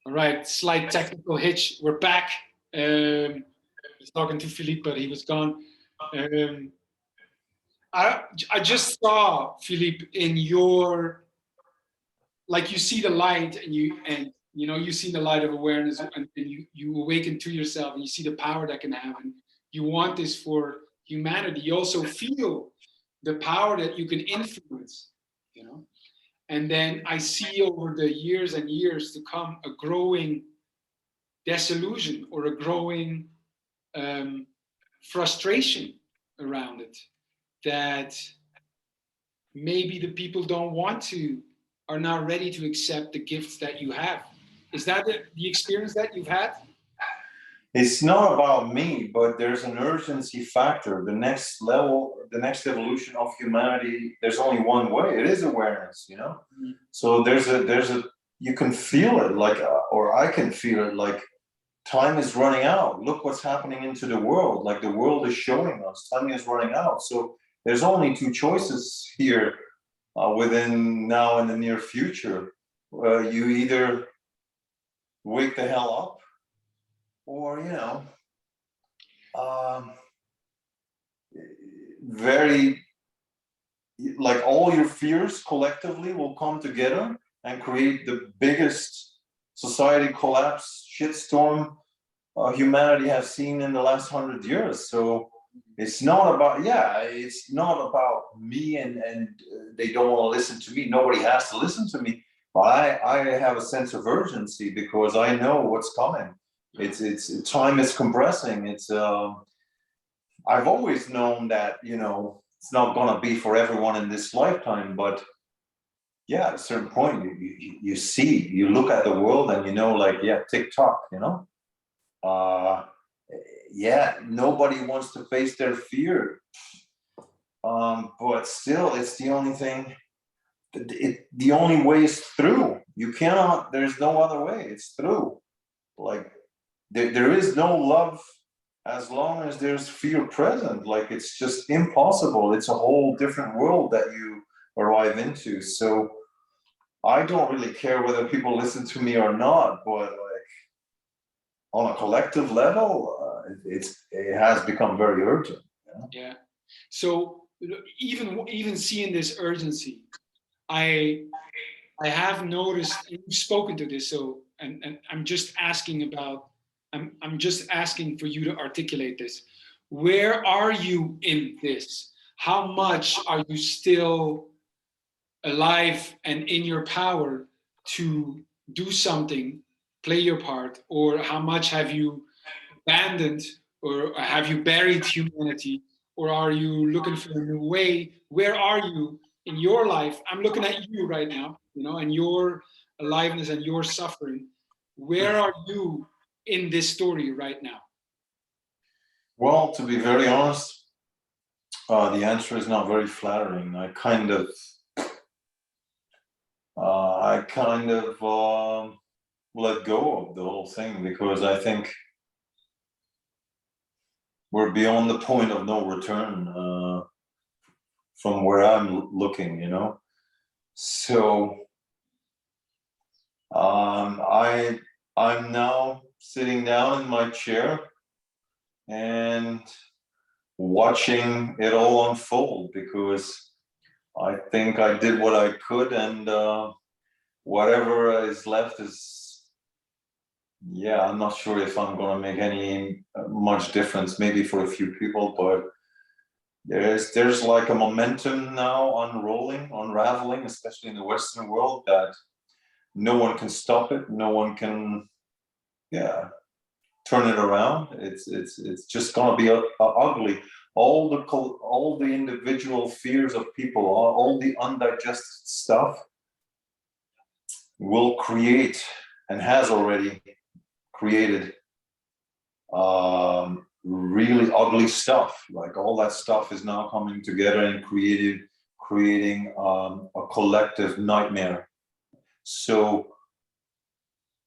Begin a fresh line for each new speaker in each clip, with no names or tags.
All right, slight technical hitch. We're back. I was talking to Filip, but he was gone. Um, I just saw Filip in your, like, you see the light, and you see the light of awareness, and you awaken to yourself, and you see the power that can have, and you want this for humanity. You also feel the power that you can influence, you know. And then I see over the years and years to come a growing disillusion or a growing frustration around it, that maybe the people don't want to, are not ready to accept the gifts that you have. Is that the experience that you've had?
It's not about me, but there's an urgency factor. The next level, the next evolution of humanity, there's only one way. It is awareness, you know? Mm-hmm. So you can feel it, like, or I can feel it, like time is running out. Look what's happening into the world. Like the world is showing us time is running out. So there's only two choices here within now and the near future. You either wake the hell up, or very, like, all your fears collectively will come together and create the biggest society collapse shitstorm humanity has seen in the last 100 years. So it's not about me, and they don't want to listen to me. Nobody has to listen to me. But I have a sense of urgency because I know what's coming. It's time is compressing. I've always known that, it's not gonna be for everyone in this lifetime, but yeah, at a certain point you look at the world and TikTok, nobody wants to face their fear, but still it's the only thing. The only way is through. You cannot, there's no other way. It's through. Like there is no love as long as there's fear present. Like it's just impossible. It's a whole different world that you arrive into. So I don't really care whether people listen to me or not, but like on a collective level, it has become very urgent.
Yeah. So even seeing this urgency, I have noticed, and you've spoken to this, so and I'm just asking about, I'm just asking for you to articulate this. Where are you in this? How much are you still alive and in your power to do something, play your part, or how much have you abandoned, or have you buried humanity, or are you looking for a new way? Where are you in your life? I'm looking at you right now, and your aliveness and your suffering. Where are you in this story right now?
Well, to be very honest, the answer is not very flattering. I kind of let go of the whole thing because I think we're beyond the point of no return from where I'm looking, So I'm now sitting down in my chair and watching it all unfold because I think I did what I could, and whatever is left is, I'm not sure if I'm gonna make any much difference, maybe for a few people, but there's like a momentum now unraveling, especially in the Western world, that no one can stop it, no one can turn it around. It's just gonna be ugly. All the individual fears of people, all the undigested stuff will create, and has already created, really ugly stuff. Like all that stuff is now coming together and creating a collective nightmare. So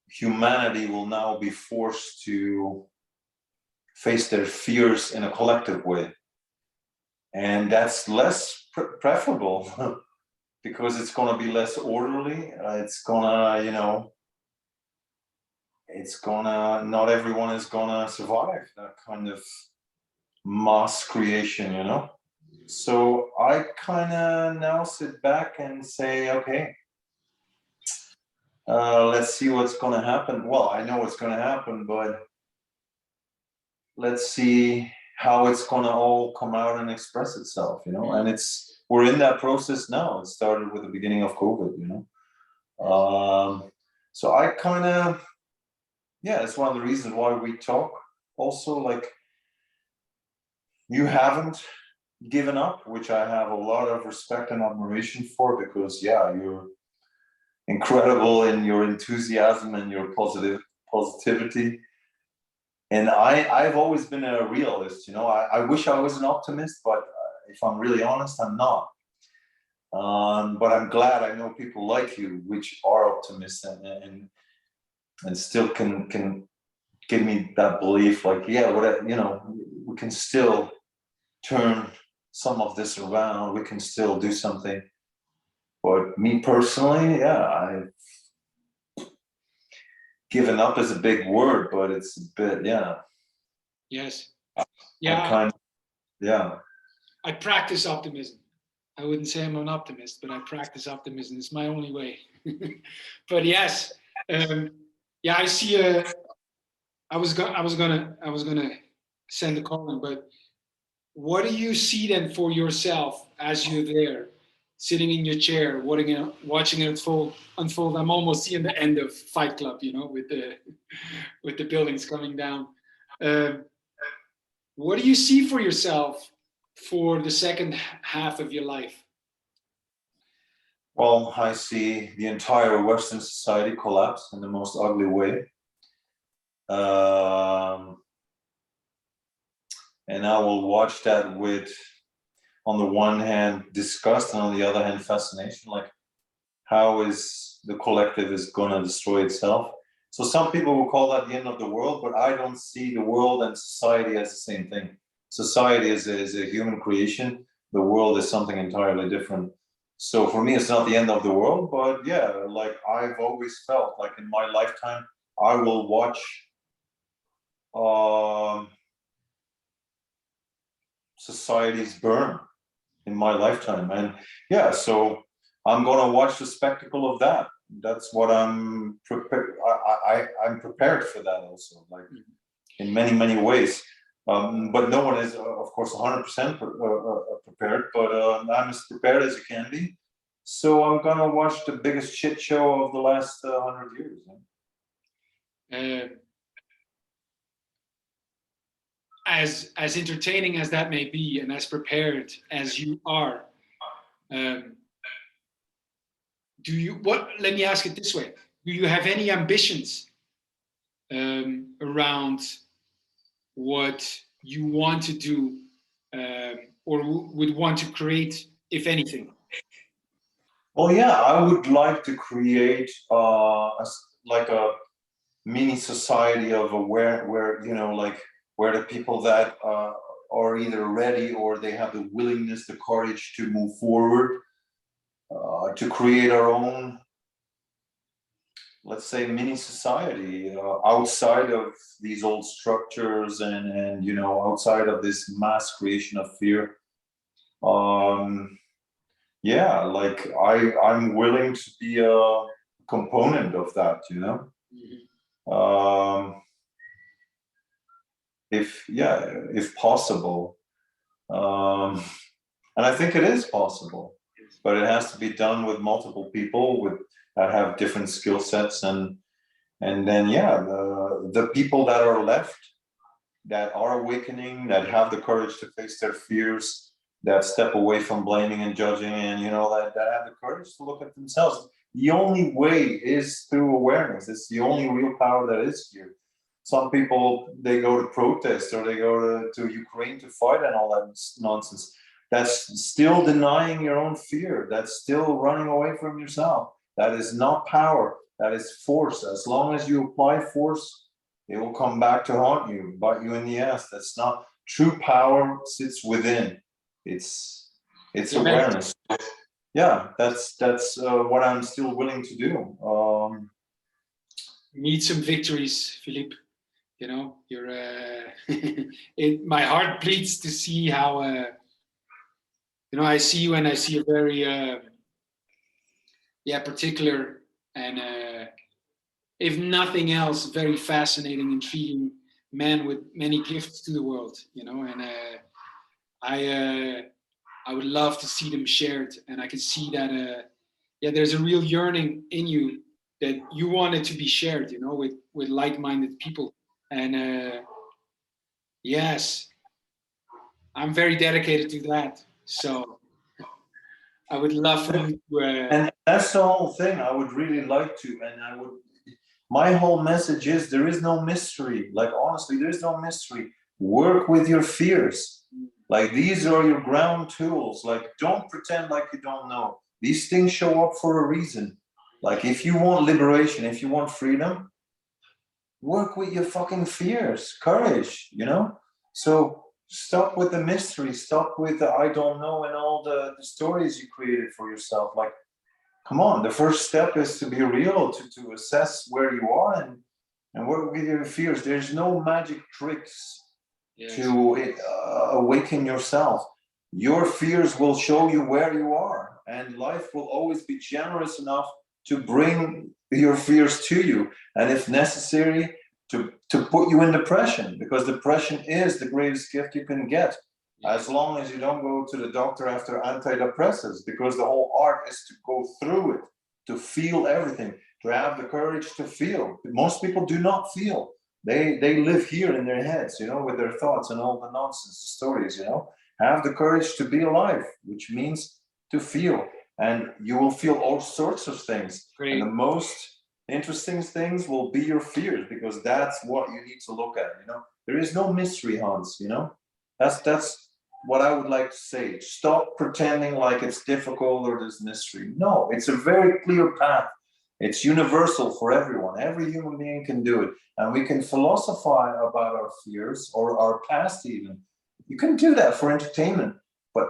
humanity will now be forced to face their fears in a collective way. And that's less preferable because it's going to be less orderly. It's going to, not everyone is gonna survive that kind of mass creation, you know. So I kind of now sit back and say, okay, let's see what's gonna happen. Well, I know what's gonna happen, but let's see how it's gonna all come out and express itself, you know. And we're in that process now. It started with the beginning of COVID, you know. So I kind of, yeah, it's one of the reasons why we talk. Also, like, you haven't given up, which I have a lot of respect and admiration for, because yeah, you're incredible in your enthusiasm and your positivity. And I've always been a realist, you know. I wish I was an optimist, but if I'm really honest, I'm not. But I'm glad I know people like you, which are optimists and still can give me that belief, like, yeah, what, you know, we can still turn some of this around. We can still do something. But me personally, yeah, I've given up is a big word, but it's a bit, yeah.
Yes.
I
Yeah.
kind of, yeah.
I practice optimism. I wouldn't say I'm an optimist, but I practice optimism. It's my only way. But yes, yeah, I see I was gonna send a call in, but what do you see then for yourself as you're there, sitting in your chair, watching it unfold? I'm almost seeing the end of Fight Club, you know, with the buildings coming down. What do you see for yourself for the second half of your life?
Well, I see the entire Western society collapse in the most ugly way. And I will watch that with, on the one hand, disgust, and on the other hand, fascination. Like, how is the collective is going to destroy itself? So some people will call that the end of the world, but I don't see the world and society as the same thing. Society is a human creation. The world is something entirely different. So for me, it's not the end of the world, but yeah, like, I've always felt like in my lifetime, I will watch societies burn in my lifetime. And yeah, so I'm gonna watch the spectacle of that. That's what I'm prepared. I'm prepared for that also, like, in many ways. But no one is, of course, 100% prepared. But I'm as prepared as you can be. So I'm gonna watch the biggest shit show of the last 100 years.
As entertaining as that may be, and as prepared as you are, do you? What? Let me ask it this way: do you have any ambitions around what you want to do, or would want to create, if anything?
Well, yeah, I would like to create like a mini society of aware, where, you know, like, where the people that are either ready or they have the willingness, the courage to move forward, to create our own, let's say, mini society, outside of these old structures, and you know, outside of this mass creation of fear. Yeah, like, I'm willing to be a component of that, you know. If possible, and I think it is possible, but it has to be done with multiple people that have different skill sets, and then, yeah, the people that are left, that are awakening, that have the courage to face their fears, that step away from blaming and judging, and, you know, that have the courage to look at themselves. The only way is through awareness. It's the only real power that is here. Some people, they go to protest, or they go to Ukraine to fight and all that nonsense. That's still denying your own fear. That's still running away from yourself. That is not power. That is force. As long as you apply force, it will come back to haunt you, bite you in the ass. That's not true power. Sits within. It's awareness. Yeah, that's what I'm still willing to do.
Need some victories, Filip. You know, you're. My heart bleeds to see how. You know, I see you, and I see a very, particular and, if nothing else, very fascinating, intriguing man with many gifts to the world. You know, and I would love to see them shared, and I can see that. There's a real yearning in you that you want it to be shared. You know, with like-minded people, and yes, I'm very dedicated to that. So I would love for you to.
And that's the whole thing. I would really like to, and I would. My whole message is there is no mystery. Like honestly, there is no mystery. Work with your fears. Like these are your ground tools. Like don't pretend like you don't know. These things show up for a reason. Like if you want liberation, if you want freedom, work with your fucking fears, courage, you know? So stop with the mystery, stop with the I don't know and all the stories you created for yourself. Like, come on, the first step is to be real, to assess where you are and work with your fears. There's no magic tricks to awaken yourself. Your fears will show you where you are, and life will always be generous enough to bring your fears to you, and if necessary, to put you in depression, because depression is the greatest gift you can get, as long as you don't go to the doctor after antidepressants, because the whole art is to go through it, to feel everything, to have the courage to feel. Most people do not feel. They live here in their heads, you know, with their thoughts and all the nonsense stories, you know. Have the courage to be alive, which means to feel. And you will feel all sorts of things.
Great.
And the most interesting things will be your fears, because that's what you need to look at, you know. There is no mystery, Hans, you know. That's what I would like to say. Stop pretending like it's difficult or there's mystery. No, it's a very clear path. It's universal for everyone. Every human being can do it. And we can philosophize about our fears or our past even. You can do that for entertainment. But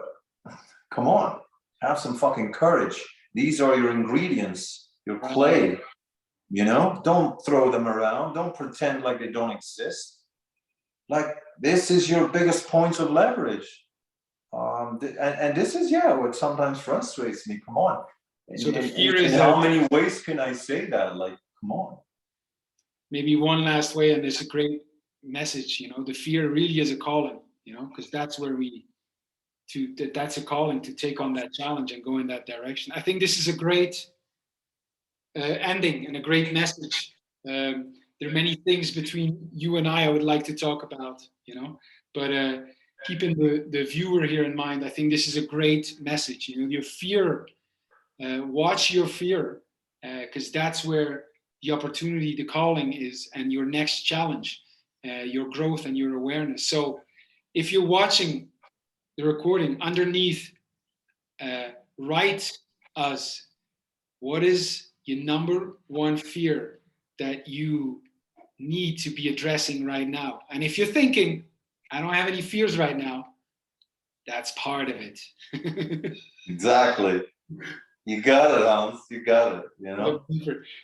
come on, have some fucking courage. These are your ingredients, your clay. You know, don't throw them around. Don't pretend like they don't exist. Like, this is your biggest point of leverage. And this is, what sometimes frustrates me. Come on.
So the fear is
in how many ways can I say that? Like, come on.
Maybe one last way, and there's a great message, you know, the fear really is a calling, you know, because that's where that's a calling to take on that challenge and go in that direction. I think this is a great ending and a great message. There are many things between you and I would like to talk about, you know, but keeping the viewer here in mind, I think this is a great message. You know, your fear, watch your fear, because that's where the opportunity, the calling is, and your next challenge, your growth and your awareness. So if you're watching the recording, underneath, write us, what is your number one fear that you need to be addressing right now? And if you're thinking, I don't have any fears right now, that's part of it.
Exactly. You got it, Hans. You got it. You know.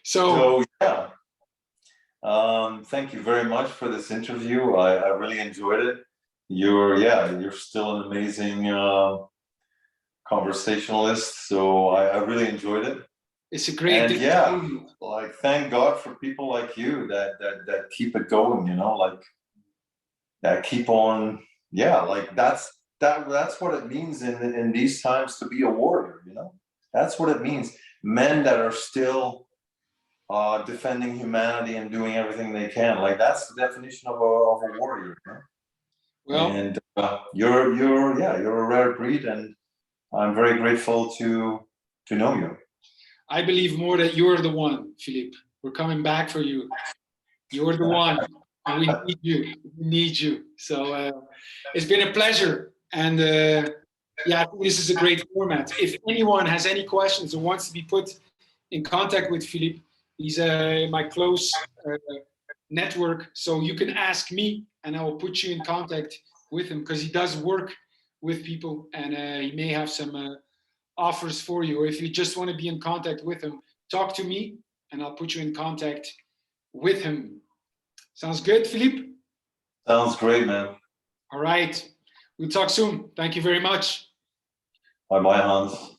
So yeah. Thank you very much for this interview. I really enjoyed it. You're still an amazing conversationalist. So I really enjoyed it.
It's a great
like thank God for people like you that keep it going, you know, like that keep on, like that's what it means in these times to be a warrior, you know. That's what it means. Men that are still defending humanity and doing everything they can. Like that's the definition of a warrior, you know? Well, and you're a rare breed, and I'm very grateful to know you.
I believe more that you're the one, Filip. We're coming back for you. You're the one, and we need you. We need you. So it's been a pleasure, and I think this is a great format. If anyone has any questions or wants to be put in contact with Filip, he's my close network, so you can ask me, and I will put you in contact with him, because he does work with people, and he may have some offers for you. Or if you just want to be in contact with him, talk to me and I'll put you in contact with him. Sounds good, Filip?
Sounds great, man.
All right. We'll talk soon. Thank you very much.
Bye bye, Hans.